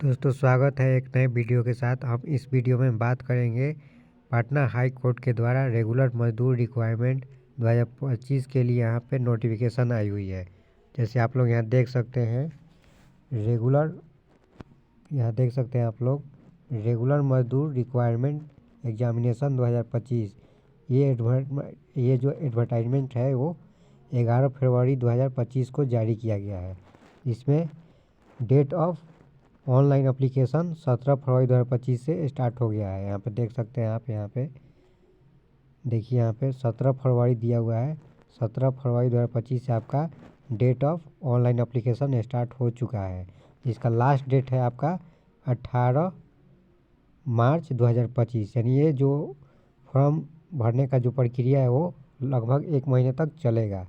दोस्तों स्वागत है एक नए वीडियो के साथ। हम इस वीडियो में बात करेंगे पटना हाई कोर्ट के द्वारा रेगुलर मजदूर रिक्वायरमेंट 2025 के लिए यहाँ पे नोटिफिकेशन आई हुई है। जैसे आप लोग यहाँ देख सकते हैं रेगुलर मजदूर रिक्वायरमेंट एग्जामिनेशन 2025। ये जो एडवर्टाइजमेंट है वो 11 फरवरी 2025 को जारी किया गया है। इसमें डेट ऑफ ऑनलाइन एप्लीकेशन 17 फरवरी 2025 से स्टार्ट हो गया है। यहाँ पे देख सकते हैं आप, यहाँ पे देखिए, यहाँ पे 17 फरवरी दिया हुआ है। 17 फरवरी 2025 से आपका date of online application start हो चुका है। इसका लास्ट डेट है आपका 18 मार्च 2025। यानी ये जो फॉर्म भरने का जो प्रक्रिया है वो लगभग 1 महीने तक चलेगा।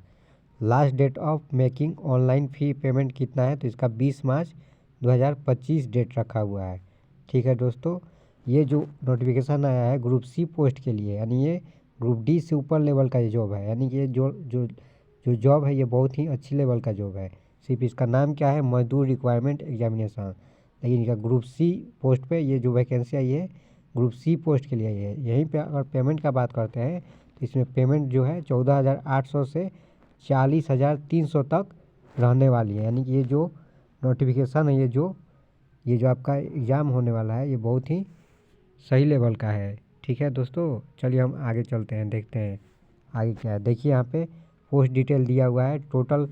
Last date of making online fee payment कितना है, तो इसका 20 मार्च 2025 डेट रखा हुआ है। ठीक है दोस्तों, ये जो नोटिफिकेशन आया है ग्रुप सी पोस्ट के लिए, यानी ये ग्रुप डी से ऊपर लेवल का ये जॉब है। यानी कि ये जो जॉब है ये बहुत ही अच्छी लेवल का जॉब है। सिर्फ इसका नाम क्या है, मजदूर रिक्वायरमेंट एग्जामिनेशन, लेकिन इनका ग्रुप सी पोस्ट पे ये जो वैकेंसी आई है ग्रुप सी पोस्ट के लिए आई है। यहीं पे अगर पेमेंट का बात करते हैं तो इसमें पेमेंट जो है 14,800 से 40,300 तक रहने वाली है। यानी कि ये जो नोटिफिकेशन है, ये जो आपका एग्ज़ाम होने वाला है ये बहुत ही सही लेवल का है। ठीक है दोस्तों, चलिए हम आगे चलते हैं, देखते हैं आगे क्या है। देखिए यहाँ पे पोस्ट डिटेल दिया हुआ है। टोटल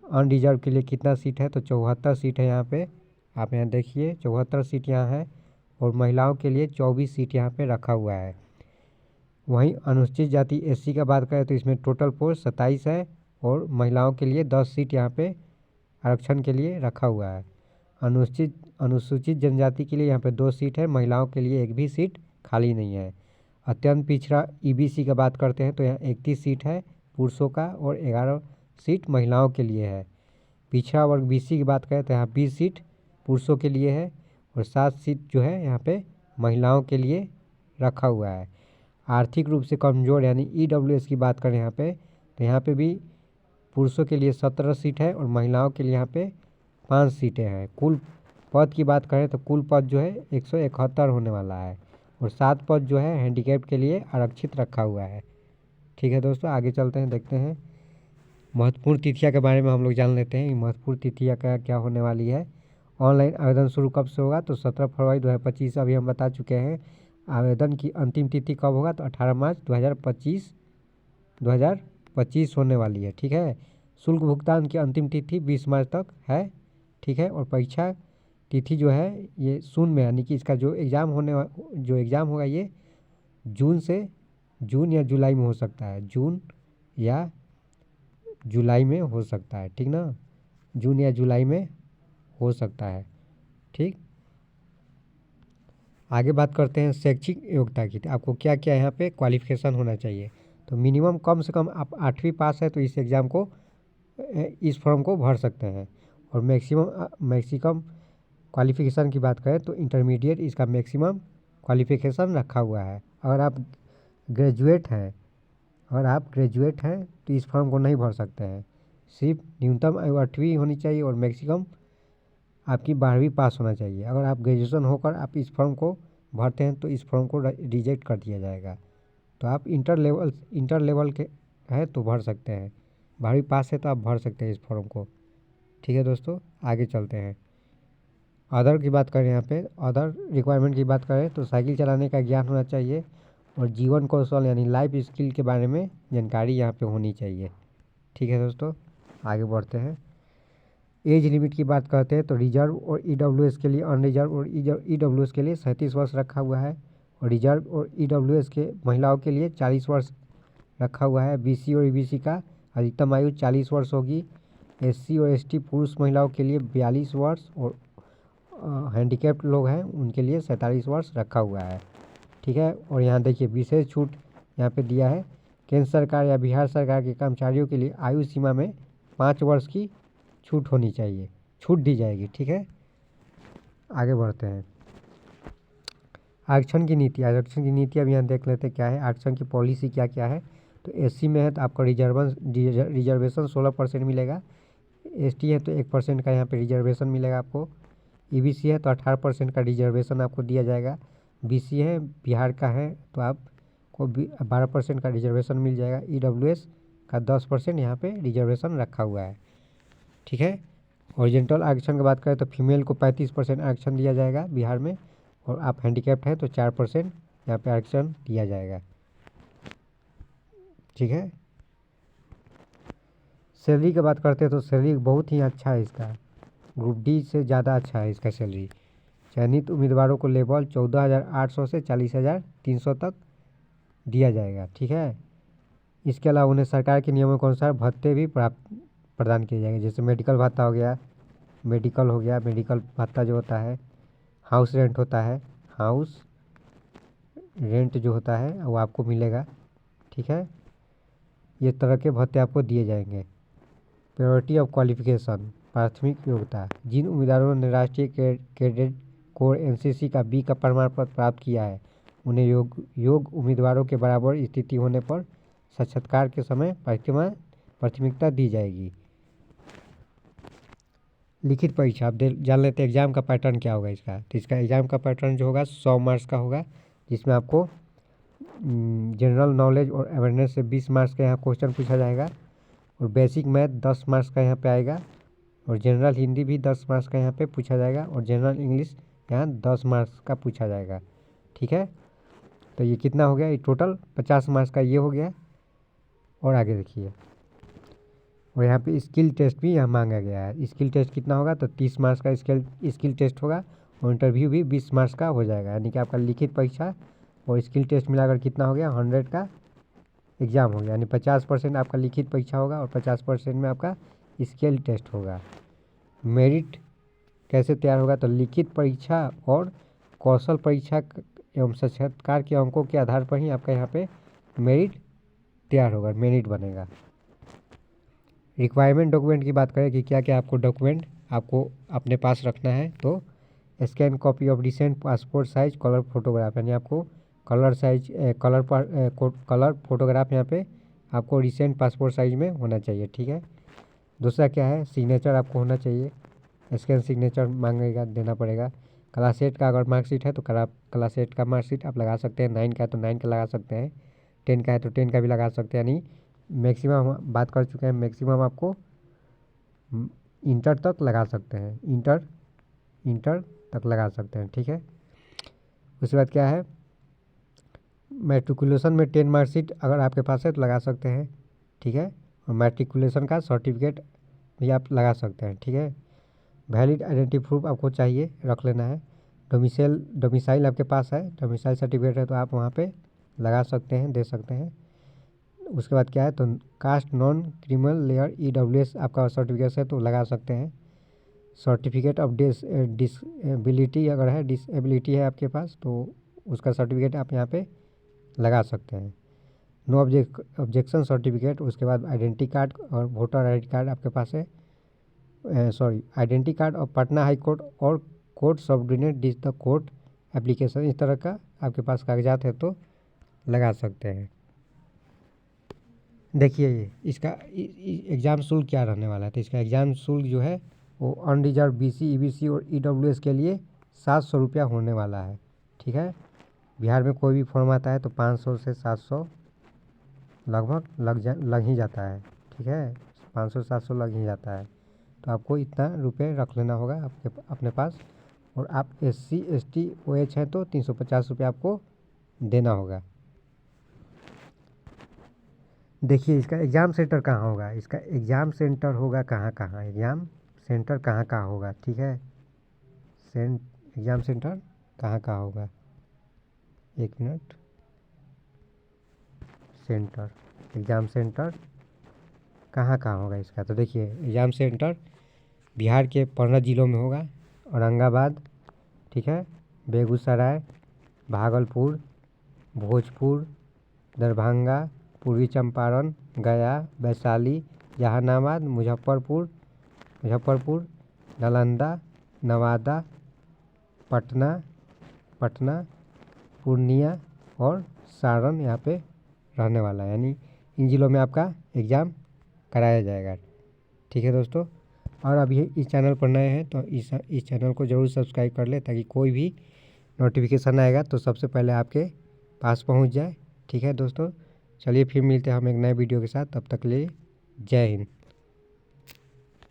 अनरिजर्व के लिए कितना सीट है, तो 74 सीट है यहाँ पे। आप यहाँ देखिए 74 सीट यहाँ है, और महिलाओं के लिए 24 सीट यहाँ पे रखा हुआ है। वहीं अनुसूचित जाति एससी का बात करें तो इसमें टोटल पोस्ट 27 है, और महिलाओं के लिए 10 सीट यहाँ पे आरक्षण के लिए रखा हुआ है। अनुसूचित जनजाति के लिए यहाँ पे 2 सीट है, महिलाओं के लिए एक भी सीट खाली नहीं है। अत्यंत पिछड़ा ईबीसी का बात करते हैं तो यहाँ 31 सीट है पुरुषों का, और 11 सीट महिलाओं के लिए है। पिछड़ा वर्ग बीसी की बात करें तो यहाँ 20 सीट पुरुषों के लिए है, और 7 सीट जो है यहाँ पे महिलाओं के लिए रखा हुआ है। आर्थिक रूप से कमज़ोर यानी ईडब्ल्यूएस की बात करें यहाँ पे, तो यहाँ पे भी पुरुषों के लिए 17 सीट है, और महिलाओं के लिए यहाँ पे 5 सीटें हैं। कुल पद की बात करें तो कुल पद जो है 171 होने वाला है, और 7 पद जो है हैंडीकैप के लिए आरक्षित रखा हुआ है। ठीक है दोस्तों, आगे चलते हैं, देखते हैं महत्वपूर्ण तिथियां के बारे में हम लोग जान लेते हैं। महत्वपूर्ण तिथियां क्या होने वाली है। ऑनलाइन आवेदन शुरू कब से होगा, तो 17 फरवरी 2025 अभी हम बता चुके हैं। आवेदन की अंतिम तिथि कब होगा, तो 18 मार्च 2025 होने वाली है। ठीक है, शुल्क भुगतान की अंतिम तिथि 20 मार्च तक है। ठीक है, और परीक्षा तिथि जो है ये शून्य में, यानी कि इसका जो एग्ज़ाम होगा ये जून या जुलाई में हो सकता है। जून या जुलाई में हो सकता है, ठीक ना, जून या जुलाई में हो सकता है। ठीक, आगे बात करते हैं शैक्षिक योग्यता की। आपको क्या क्या यहाँ पे क्वालिफिकेशन होना चाहिए, तो मिनिमम कम से कम आप 8वीं पास है तो इस फॉर्म को भर सकते हैं। और मैक्सिमम क्वालिफिकेशन की बात करें तो इंटरमीडिएट इसका मैक्सिमम क्वालिफिकेशन रखा हुआ है। अगर आप ग्रेजुएट हैं तो इस फॉर्म को नहीं भर सकते हैं। सिर्फ न्यूनतम आयु 8वीं होनी चाहिए, और मैक्सिमम आपकी 12वीं पास होना चाहिए। अगर आप ग्रेजुएशन होकर आप इस फॉर्म को भरते हैं तो इस फॉर्म को रिजेक्ट कर दिया जाएगा। तो आप इंटर लेवल के हैं तो भर सकते हैं, 12वीं पास है तो आप भर सकते हैं इस फॉर्म को। ठीक है दोस्तों, आगे चलते हैं। अदर की बात करें, यहाँ पे अदर रिक्वायरमेंट की बात करें तो साइकिल चलाने का ज्ञान होना चाहिए, और जीवन कौशल यानी लाइफ स्किल के बारे में जानकारी यहाँ पे होनी चाहिए। ठीक है दोस्तों, आगे बढ़ते हैं। एज लिमिट की बात करते हैं तो रिजर्व और ईडब्ल्यूएस के लिए, अनरिजर्व और ईडब्ल्यूएस के लिए 37 वर्ष रखा हुआ है, और रिजर्व और ईडब्ल्यूएस के महिलाओं के लिए 40 वर्ष रखा हुआ है। बीसी और ईबीसी का अधिकतम आयु 40 वर्ष होगी। एससी और एसटी पुरुष महिलाओं के लिए 42 वर्ष, और हैंडीकैप्ड लोग हैं उनके लिए 47 वर्ष रखा हुआ है। ठीक है, और यहाँ देखिए विशेष छूट यहाँ पे दिया है। केंद्र सरकार या बिहार सरकार के कर्मचारियों के लिए आयु सीमा में 5 वर्ष की छूट दी जाएगी। ठीक है, आगे बढ़ते हैं। आरक्षण की नीति अब यहाँ देख लेते हैं क्या है। आरक्षण की पॉलिसी क्या क्या है, तो एससी में है तो आपको रिजर्वेशन 16% मिलेगा। एसटी है तो 1% का यहाँ पे रिजर्वेशन मिलेगा आपको। ईबीसी है तो 18% का रिजर्वेशन आपको दिया जाएगा। बीसी है, बिहार का है तो आपको 12% का रिजर्वेशन मिल जाएगा। ईडब्ल्यूएस का 10% यहाँ पे रिजर्वेशन रखा हुआ है, ठीक है। ओरिजेंटल आरक्षण की बात करें तो फीमेल को 35% आरक्षण दिया जाएगा बिहार में, और आप हैंडीकैप्ड हैं तो 4% यहाँ पे आरक्षण दिया जाएगा, ठीक है। सैलरी की बात करते हैं तो सैलरी बहुत ही अच्छा है इसका, ग्रुप डी से ज़्यादा अच्छा है इसका सैलरी। चयनित उम्मीदवारों को लेवल 14,800 से 40,300 तक दिया जाएगा, ठीक है। इसके अलावा उन्हें सरकार के नियमों के अनुसार भत्ते भी प्रदान किए जाएंगे, जैसे मेडिकल भत्ता हो गया, मेडिकल भत्ता जो होता है, हाउस रेंट होता है, हाउस रेंट जो होता है वो आपको मिलेगा, ठीक है। ये तरह के भत्ते आपको दिए जाएंगे। प्रायोरिटी ऑफ क्वालिफिकेशन, प्राथमिक योग्यता, जिन उम्मीदवारों ने राष्ट्रीय कैडेट कोर एनसीसी का बी का प्रमाण पत्र प्राप्त किया है उन्हें योग उम्मीदवारों के बराबर स्थिति होने पर साक्षात्कार के समय प्राथमिकता दी जाएगी। लिखित परीक्षा, आप जान लेते हैं एग्जाम का पैटर्न क्या होगा इसका। तो इसका एग्जाम का पैटर्न जो होगा 100 मार्क्स का होगा, जिसमें आपको जनरल नॉलेज और अवेयरनेस से 20 मार्क्स का यहाँ क्वेश्चन पूछा जाएगा, और बेसिक मैथ 10 मार्क्स का यहाँ पे आएगा, और जनरल हिंदी भी 10 मार्क्स का यहाँ पे पूछा जाएगा, और जनरल इंग्लिश यहाँ 10 मार्क्स का पूछा जाएगा, ठीक है। तो ये कितना हो गया, ये टोटल 50 मार्क्स का ये हो गया। और आगे देखिए, और यहाँ पे स्किल टेस्ट भी यहाँ मांगा गया है। स्किल टेस्ट कितना होगा, तो 30 मार्क्स का स्किल टेस्ट होगा, और इंटरव्यू भी 20 मार्क्स का हो जाएगा, यानी कि आपका लिखित परीक्षा और स्किल टेस्ट मिलाकर कितना हो गया, 100 का एग्ज़ाम हो गया। यानी 50% आपका लिखित परीक्षा होगा और 50% में आपका स्किल टेस्ट होगा। मेरिट कैसे तैयार होगा, तो लिखित परीक्षा और कौशल परीक्षा एवं साक्षात्कार के अंकों के आधार पर ही आपका यहाँ पे मेरिट तैयार होगा, मेरिट बनेगा। रिक्वायरमेंट डॉक्यूमेंट की बात करें कि क्या क्या आपको डॉक्यूमेंट आपको अपने पास रखना है, तो scan copy of recent passport size colour photograph, यानी आपको कलर फोटोग्राफ यहाँ पे आपको रिसेंट पासपोर्ट साइज में होना चाहिए, ठीक है। दूसरा क्या है, सिग्नेचर आपको होना चाहिए, स्कैन सिग्नेचर मांगेगा, देना पड़ेगा। क्लास 8 का अगर मार्कशीट है तो क्लास 8 का मार्कशीट आप लगा सकते हैं, 9 का है तो 9 का लगा सकते हैं, 10 का है तो 10 का भी लगा सकते हैं। यानी मैक्सिमम हम बात कर चुके हैं, मैक्सिमम आपको इंटर तक लगा सकते हैं, इंटर तक लगा सकते हैं, ठीक है। उसके बाद क्या है, मैट्रिकुलेशन में 10 मार्कशीट अगर आपके पास है तो लगा सकते हैं, ठीक है। और मैट्रिकुलेशन का सर्टिफिकेट भी आप लगा सकते हैं, ठीक है। वैलिड आइडेंटिटी प्रूफ आपको चाहिए, रख लेना है। डोमिसाइल आपके पास है, डोमिसाइल सर्टिफिकेट है तो आप वहाँ पे लगा सकते हैं, दे सकते हैं। उसके बाद क्या है, तो caste non criminal layer EWS आपका सर्टिफिकेट है तो लगा सकते हैं। सर्टिफिकेट ऑफ डिसेबिलिटी अगर है, डिसेबिलिटी है आपके पास तो उसका सर्टिफिकेट आप यहाँ पे लगा सकते हैं। नो ऑब्जेक्शन सर्टिफिकेट, उसके बाद आइडेंटिटी कार्ड और वोटर आईडी कार्ड आपके पास है, आइडेंटिटी कार्ड और पटना हाई कोर्ट और court subordinate digital court application, इस तरह का आपके पास कागजात है तो लगा सकते हैं। देखिए ये इसका एग्ज़ाम शुल्क क्या रहने वाला है, तो इसका एग्ज़ाम शुल्क जो है वो अनरिजर्व बीसी ईबीसी और ईडब्ल्यूएस के लिए 700 रुपया होने वाला है, ठीक है। बिहार में कोई भी फॉर्म आता है तो 500 से 700 लगभग लग ही जाता है, ठीक है। 500-700 लग ही जाता है, तो आपको इतना रुपये रख लेना होगा अपने पास। और आप SC ST OH हैं तो 350 रुपये आपको देना होगा। देखिए इसका एग्ज़ाम सेंटर कहाँ होगा, इसका एग्ज़ाम सेंटर होगा कहाँ, एग्ज़ाम सेंटर कहाँ होगा, ठीक है। एग्ज़ाम सेंटर कहाँ होगा, एक मिनट, एग्ज़ाम सेंटर कहाँ होगा इसका। तो देखिए एग्ज़ाम सेंटर बिहार के 15 जिलों में होगा, औरंगाबाद, ठीक है, बेगूसराय, भागलपुर, भोजपुर, दरभंगा, पूर्वी चंपारण, गया, वैशाली, जहानाबाद, मुजफ्फरपुर, नालंदा, नवादा, पटना, पूर्णिया और सारण यहाँ पे रहने वाला है। यानी इन जिलों में आपका एग्ज़ाम कराया जाएगा, ठीक है दोस्तों। और अभी इस चैनल पर नए हैं तो इस चैनल को ज़रूर सब्सक्राइब कर ले, ताकि कोई भी नोटिफिकेशन आएगा तो सबसे पहले आपके पास पहुंच जाए। ठीक है दोस्तों, चलिए फिर मिलते हैं हम एक नए वीडियो के साथ, तब तक के लिए जय हिंद।